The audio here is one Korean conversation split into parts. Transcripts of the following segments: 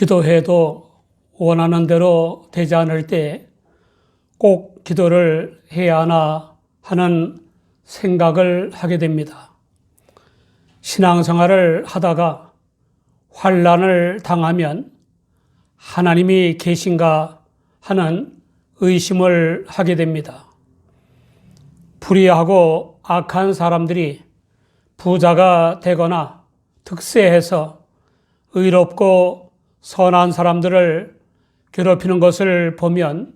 기도해도 원하는 대로 되지 않을 때 꼭 기도를 해야 하나 하는 생각을 하게 됩니다. 신앙생활을 하다가 환난을 당하면 하나님이 계신가 하는 의심을 하게 됩니다. 불의하고 악한 사람들이 부자가 되거나 득세해서 의롭고 선한 사람들을 괴롭히는 것을 보면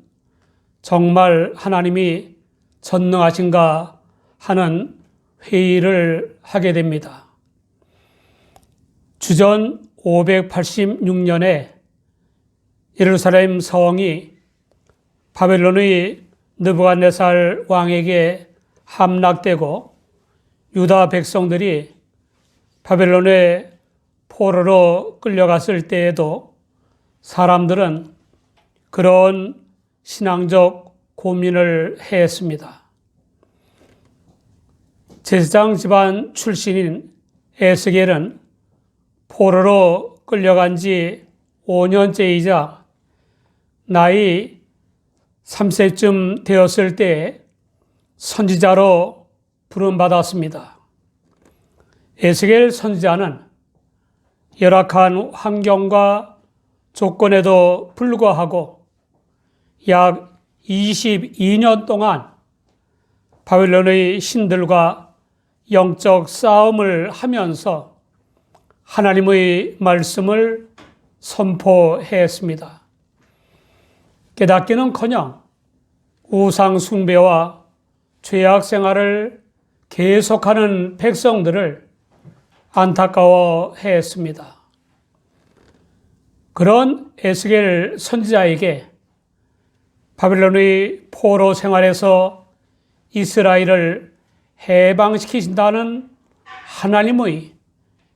정말 하나님이 전능하신가 하는 회의를 하게 됩니다. 주전 586년에 예루살렘 성이 바벨론의 느부갓네살 왕에게 함락되고 유다 백성들이 바벨론의 포로로 끌려갔을 때에도 사람들은 그런 신앙적 고민을 했습니다. 제사장 집안 출신인 에스겔은 포로로 끌려간 지 5년째이자 나이 3세쯤 되었을 때 선지자로 부름받았습니다. 에스겔 선지자는 열악한 환경과 조건에도 불구하고 약 22년 동안 바벨론의 신들과 영적 싸움을 하면서 하나님의 말씀을 선포했습니다. 깨닫기는커녕 우상 숭배와 죄악 생활을 계속하는 백성들을 안타까워했습니다. 그런 에스겔 선지자에게 바벨론의 포로 생활에서 이스라엘을 해방시키신다는 하나님의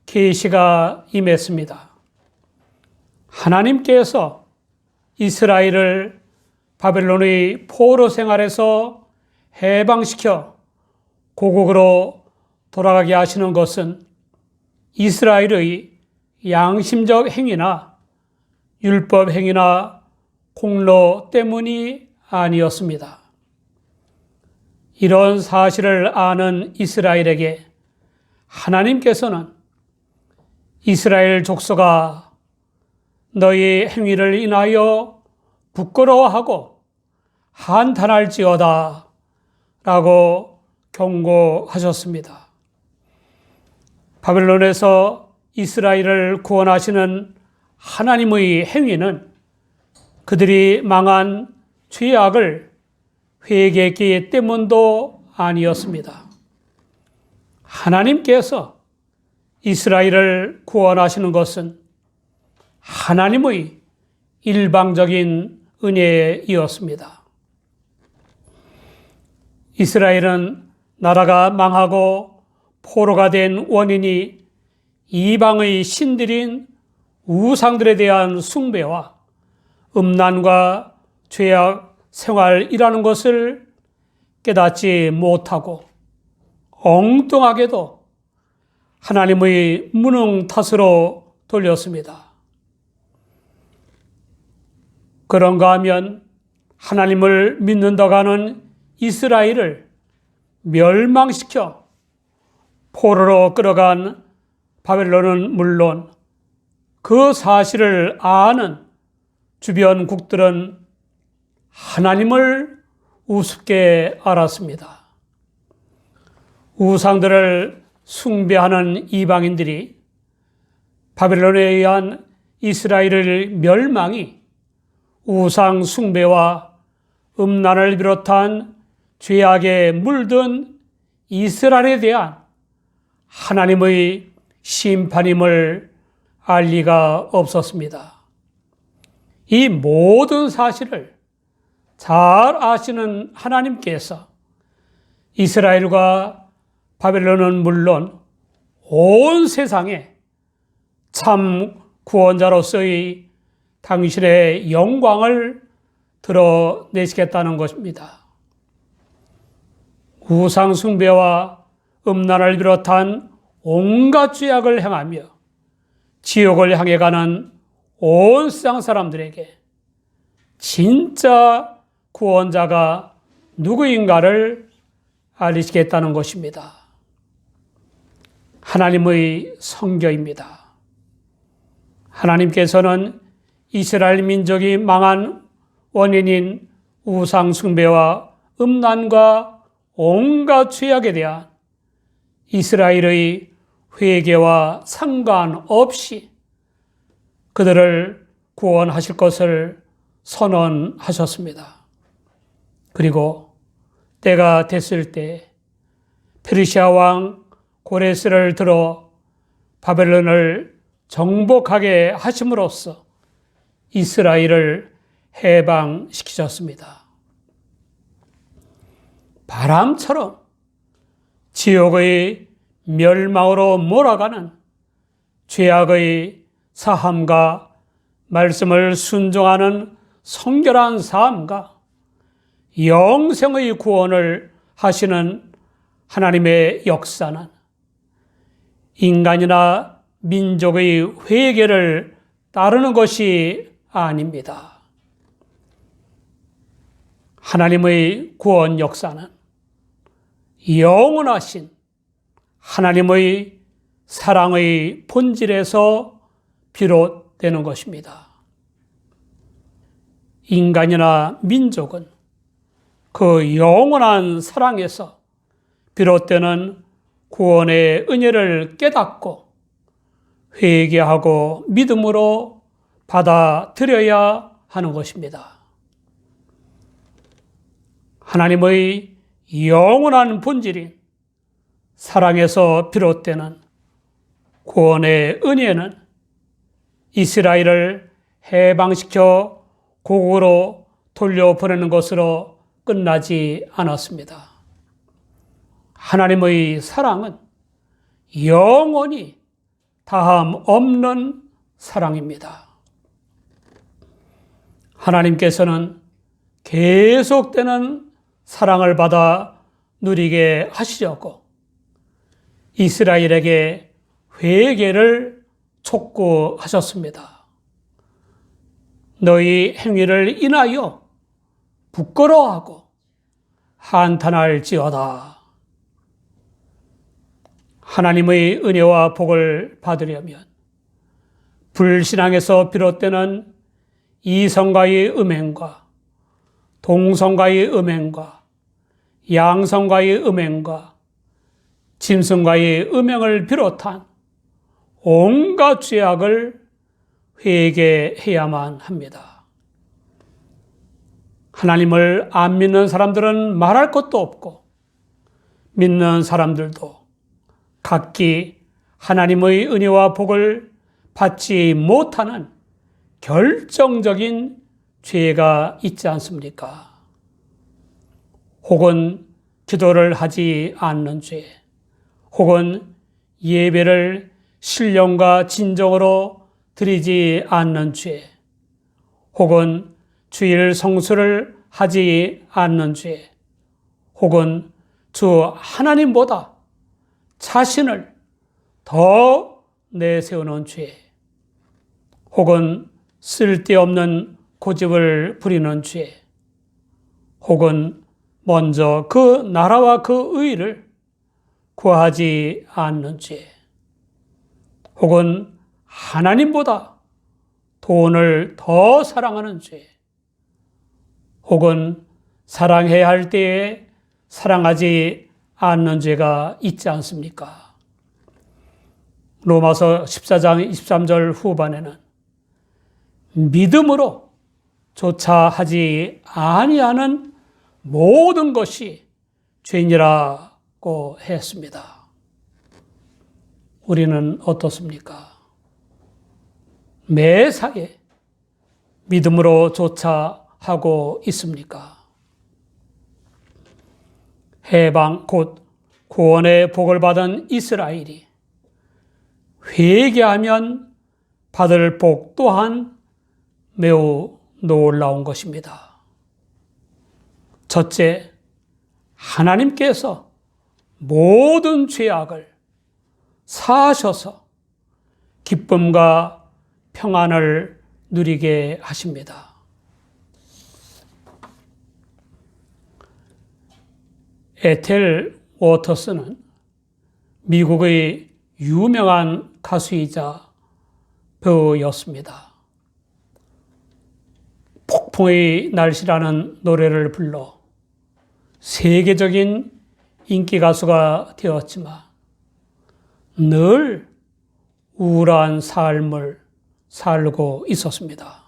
계시가 임했습니다. 하나님께서 이스라엘을 바벨론의 포로 생활에서 해방시켜 고국으로 돌아가게 하시는 것은 이스라엘의 양심적 행위나 율법 행위나 공로 때문이 아니었습니다. 이런 사실을 아는 이스라엘에게 하나님께서는 이스라엘 족속아 너희 행위를 인하여 부끄러워하고 한탄할지어다 라고 경고하셨습니다. 바벨론에서 이스라엘을 구원하시는 하나님의 행위는 그들이 망한 죄악을 회개했기 때문도 아니었습니다. 하나님께서 이스라엘을 구원하시는 것은 하나님의 일방적인 은혜이었습니다. 이스라엘은 나라가 망하고 포로가 된 원인이 이방의 신들인 우상들에 대한 숭배와 음란과 죄악 생활이라는 것을 깨닫지 못하고 엉뚱하게도 하나님의 무능 탓으로 돌렸습니다. 그런가 하면 하나님을 믿는다고 하는 이스라엘을 멸망시켜 포로로 끌어간 바벨론은 물론 그 사실을 아는 주변국들은 하나님을 우습게 알았습니다. 우상들을 숭배하는 이방인들이 바벨론에 의한 이스라엘의 멸망이 우상 숭배와 음란을 비롯한 죄악에 물든 이스라엘에 대한 하나님의 심판임을 알 리가 없었습니다. 이 모든 사실을 잘 아시는 하나님께서 이스라엘과 바벨론은 물론 온 세상에 참 구원자로서의 당신의 영광을 드러내시겠다는 것입니다. 우상 숭배와 음란을 비롯한 온갖 죄악을 행하며 지옥을 향해 가는 온 세상 사람들에게 진짜 구원자가 누구인가를 알리시겠다는 것입니다. 하나님의 선교입니다. 하나님께서는 이스라엘 민족이 망한 원인인 우상 숭배와 음란과 온갖 죄악에 대한 이스라엘의 회개와 상관없이 그들을 구원하실 것을 선언하셨습니다. 그리고 때가 됐을 때 페르시아 왕 고레스를 들어 바벨론을 정복하게 하심으로써 이스라엘을 해방시키셨습니다. 바람처럼 지옥의 멸망으로 몰아가는 죄악의 사함과 말씀을 순종하는 성결한 삶과 영생의 구원을 하시는 하나님의 역사는 인간이나 민족의 회개를 따르는 것이 아닙니다. 하나님의 구원 역사는 영원하신 하나님의 사랑의 본질에서 비롯되는 것입니다. 인간이나 민족은 그 영원한 사랑에서 비롯되는 구원의 은혜를 깨닫고 회개하고 믿음으로 받아들여야 하는 것입니다. 하나님의 영원한 본질인 사랑에서 비롯되는 구원의 은혜는 이스라엘을 해방시켜 고국으로 돌려보내는 것으로 끝나지 않았습니다. 하나님의 사랑은 영원히 다함 없는 사랑입니다. 하나님께서는 계속되는 사랑을 받아 누리게 하시려고 이스라엘에게 회개를 촉구하셨습니다. 너희 행위를 인하여 부끄러워하고 한탄할지어다. 하나님의 은혜와 복을 받으려면 불신앙에서 비롯되는 이성과의 음행과 동성과의 음행과 양성과의 음행과 짐승과의 음행을 비롯한 온갖 죄악을 회개해야만 합니다. 하나님을 안 믿는 사람들은 말할 것도 없고 믿는 사람들도 각기 하나님의 은혜와 복을 받지 못하는 결정적인 죄가 있지 않습니까? 혹은 기도를 하지 않는 죄, 혹은 예배를 신령과 진정으로 드리지 않는 죄, 혹은 주일 성수를 하지 않는 죄, 혹은 주 하나님보다 자신을 더 내세우는 죄, 혹은 쓸데없는 고집을 부리는 죄, 혹은 먼저 그 나라와 그 의를 구하지 않는 죄, 혹은 하나님보다 돈을 더 사랑하는 죄, 혹은 사랑해야 할 때에 사랑하지 않는 죄가 있지 않습니까? 로마서 14장 23절 후반에는 믿음으로 조차 하지 아니하는 모든 것이 죄니라고 했습니다. 우리는 어떻습니까? 매사에 믿음으로 조차 하고 있습니까? 해방 곧 구원의 복을 받은 이스라엘이 회개하면 받을 복 또한 매우 놀라운 것입니다. 첫째, 하나님께서 모든 죄악을 사하셔서 기쁨과 평안을 누리게 하십니다. 에텔 워터스는 미국의 유명한 가수이자 배우였습니다. 폭풍의 날씨라는 노래를 불러 세계적인 인기 가수가 되었지만 늘 우울한 삶을 살고 있었습니다.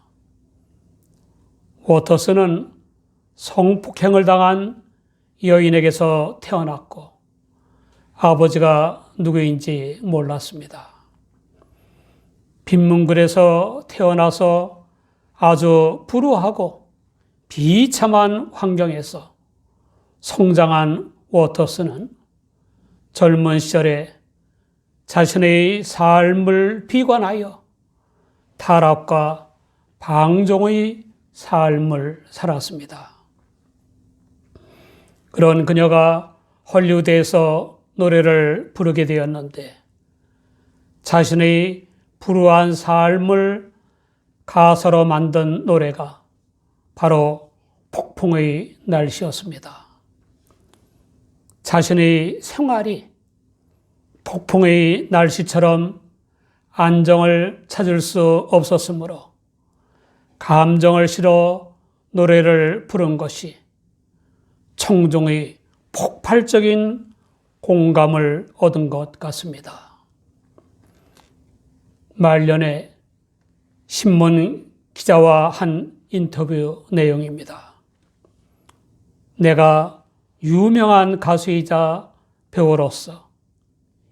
워터스는 성폭행을 당한 여인에게서 태어났고 아버지가 누구인지 몰랐습니다. 빈문굴에서 태어나서 아주 불우하고 비참한 환경에서 성장한 워터스는 젊은 시절에 자신의 삶을 비관하여 타락과 방종의 삶을 살았습니다. 그런 그녀가 헐리우드에서 노래를 부르게 되었는데 자신의 불우한 삶을 가사로 만든 노래가 바로 폭풍의 날씨였습니다. 자신의 생활이 폭풍의 날씨처럼 안정을 찾을 수 없었으므로 감정을 실어 노래를 부른 것이 청중의 폭발적인 공감을 얻은 것 같습니다. 말년에 신문 기자와 한 인터뷰 내용입니다. 내가 유명한 가수이자 배우로서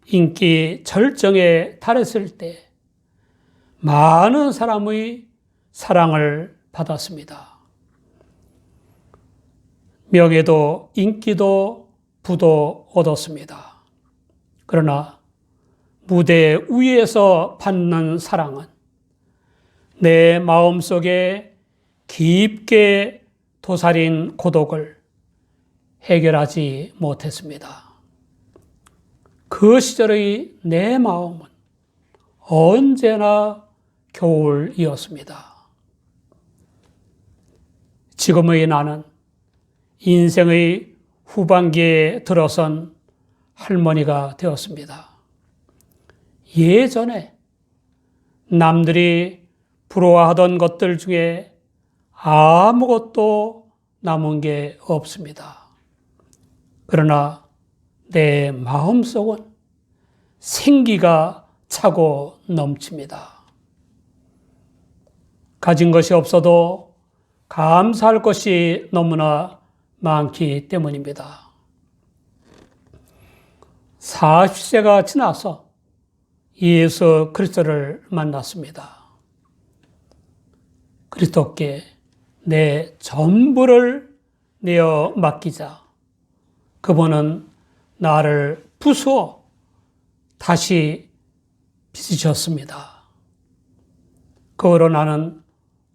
인기 절정에 달했을 때 많은 사람의 사랑을 받았습니다. 명예도 인기도 부도 얻었습니다. 그러나 무대 위에서 받는 사랑은 내 마음속에 깊게 도사린 고독을 해결하지 못했습니다. 그 시절의 내 마음은 언제나 겨울이었습니다. 지금의 나는 인생의 후반기에 들어선 할머니가 되었습니다. 예전에 남들이 부러워하던 것들 중에 아무것도 남은 게 없습니다. 그러나 내 마음속은 생기가 차고 넘칩니다. 가진 것이 없어도 감사할 것이 너무나 많기 때문입니다. 40세가 지나서 예수 그리스도를 만났습니다. 그리스도께 내 전부를 내어 맡기자 그분은 나를 부수어 다시 빚으셨습니다. 그 후로 나는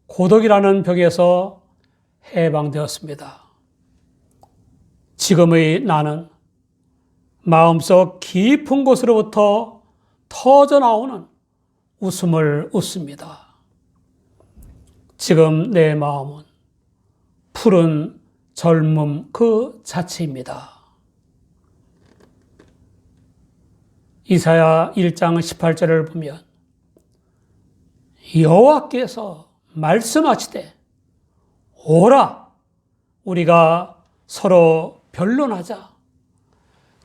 고독이라는 벽에서 해방되었습니다. 지금의 나는 마음속 깊은 곳으로부터 터져나오는 웃음을 웃습니다. 지금 내 마음은 푸른 젊음 그 자체입니다. 이사야 1장 18절을 보면 여호와께서 말씀하시되 오라 우리가 서로 변론하자.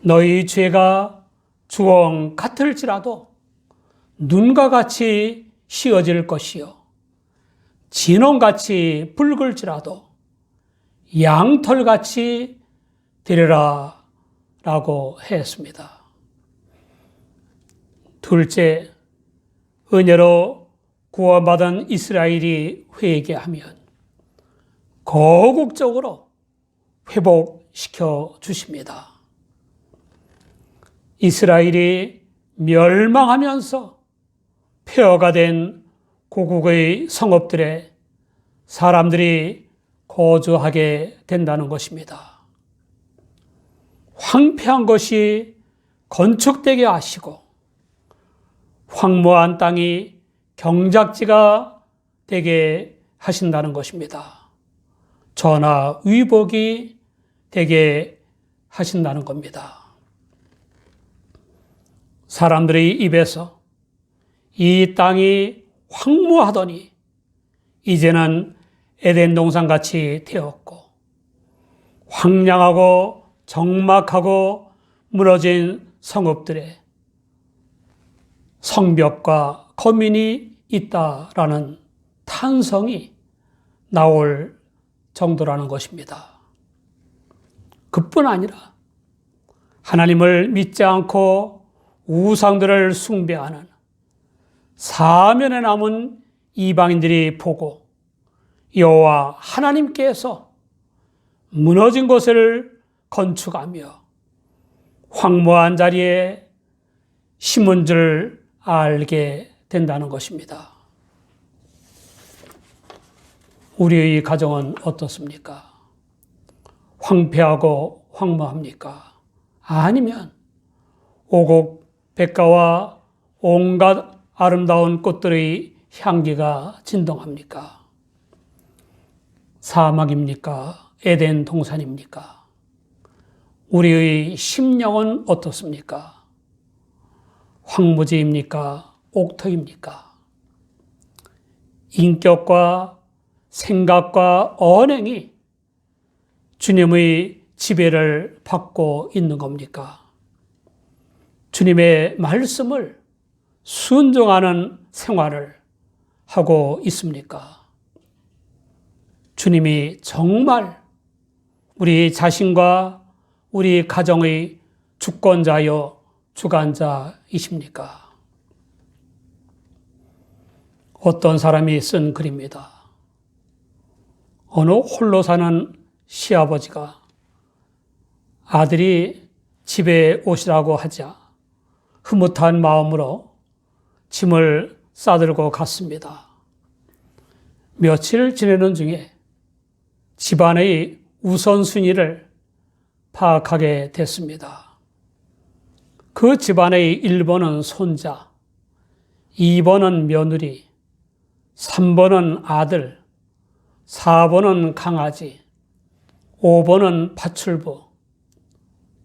너희 죄가 주홍 같을지라도 눈과 같이 휘어질 것이요 진홍같이 붉을지라도 양털같이 되리라 라고 했습니다. 둘째, 은혜로 구원받은 이스라엘이 회개하면 거국적으로 회복시켜 주십니다. 이스라엘이 멸망하면서 폐허가 된 고국의 성읍들에 사람들이 거주하게 된다는 것입니다. 황폐한 것이 건축되게 하시고 황무한 땅이 경작지가 되게 하신다는 것입니다. 전하 위복이 되게 하신다는 겁니다. 사람들의 입에서 이 땅이 황무하더니 이제는 에덴 동산같이 되었고 황량하고 적막하고 무너진 성읍들의 성벽과 거민이 있다라는 탄성이 나올 정도라는 것입니다. 그뿐 아니라 하나님을 믿지 않고 우상들을 숭배하는 사면에 남은 이방인들이 보고 여호와 하나님께서 무너진 곳을 건축하며 황무한 자리에 심은 줄 알게 된다는 것입니다. 우리의 가정은 어떻습니까? 황폐하고 황무합니까? 아니면 오곡백과와 온갖 아름다운 꽃들의 향기가 진동합니까? 사막입니까? 에덴 동산입니까? 우리의 심령은 어떻습니까? 황무지입니까? 옥토입니까? 인격과 생각과 언행이 주님의 지배를 받고 있는 겁니까? 주님의 말씀을 순종하는 생활을 하고 있습니까? 주님이 정말 우리 자신과 우리 가정의 주권자여 주관자이십니까? 어떤 사람이 쓴 글입니다. 어느 홀로 사는 시아버지가 아들이 집에 오시라고 하자 흐뭇한 마음으로 짐을 싸들고 갔습니다. 며칠 지내는 중에 집안의 우선순위를 파악하게 됐습니다. 그 집안의 1번은 손자, 2번은 며느리, 3번은 아들, 4번은 강아지, 5번은 파출부,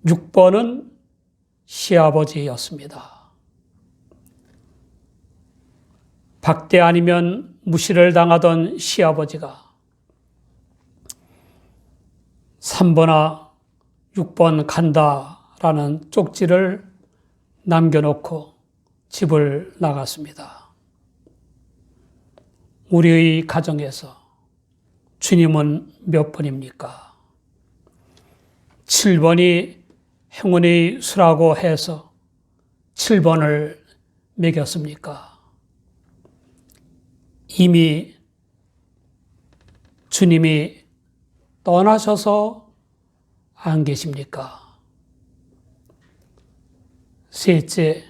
6번은 시아버지였습니다. 박대 아니면 무시를 당하던 시아버지가 3번아 6번 간다라는 쪽지를 남겨놓고 집을 나갔습니다. 우리의 가정에서 주님은 몇 번입니까? 7번이 행운의 수라고 해서 7번을 매겼습니까? 이미 주님이 떠나셔서 안 계십니까? 셋째,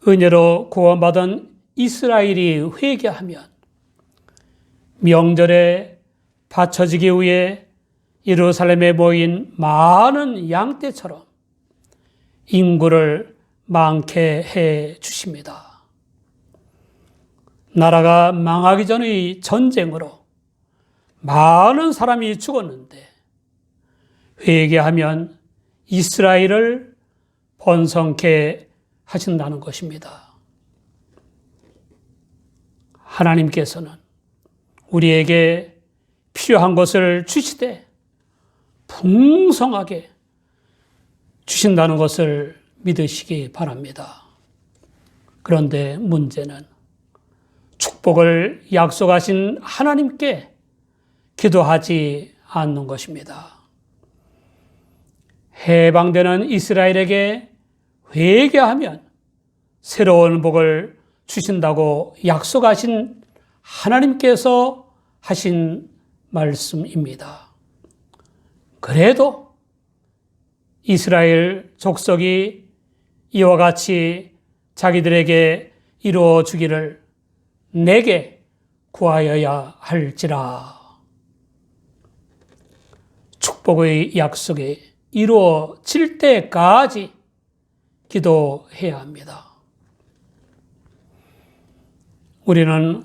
은혜로 구원받은 이스라엘이 회개하면 명절에 바쳐지기 위해 예루살렘에 모인 많은 양떼처럼 인구를 많게 해 주십니다. 나라가 망하기 전의 전쟁으로 많은 사람이 죽었는데 회개하면 이스라엘을 번성케 하신다는 것입니다. 하나님께서는 우리에게 필요한 것을 주시되 풍성하게 주신다는 것을 믿으시기 바랍니다. 그런데 문제는 축복을 약속하신 하나님께 기도하지 않는 것입니다. 해방되는 이스라엘에게 회개하면 새로운 복을 주신다고 약속하신 하나님께서 하신 말씀입니다. 그래도 이스라엘 족속이 이와 같이 자기들에게 이루어 주기를 내게 구하여야 할지라. 축복의 약속이 이루어질 때까지 기도해야 합니다. 우리는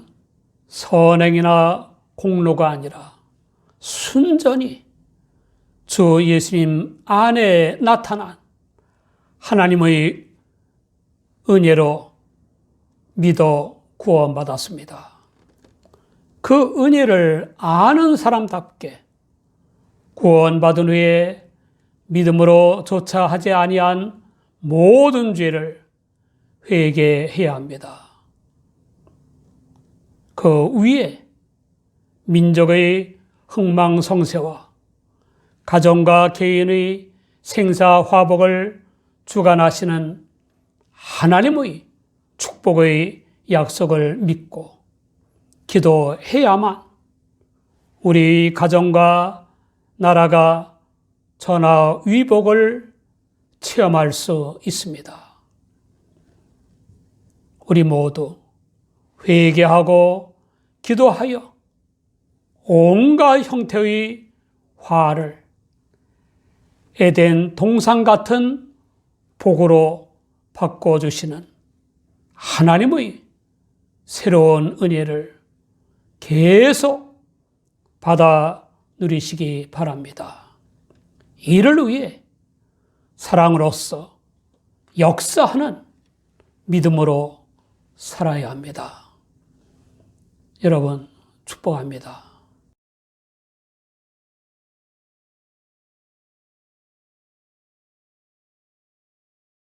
선행이나 공로가 아니라 순전히 주 예수님 안에 나타난 하나님의 은혜로 믿어 구원받았습니다. 그 은혜를 아는 사람답게 구원받은 후에 믿음으로 조차 하지 아니한 모든 죄를 회개해야 합니다. 그 위에 민족의 흥망성쇠와 가정과 개인의 생사화복을 주관하시는 하나님의 축복의 약속을 믿고 기도해야만 우리 가정과 나라가 전화위복을 체험할 수 있습니다. 우리 모두 회개하고 기도하여 온갖 형태의 화를 에덴 동산 같은 복으로 바꿔주시는 하나님의 새로운 은혜를 계속 받아 누리시기 바랍니다. 이를 위해 사랑으로서 역사하는 믿음으로 살아야 합니다. 여러분 축복합니다.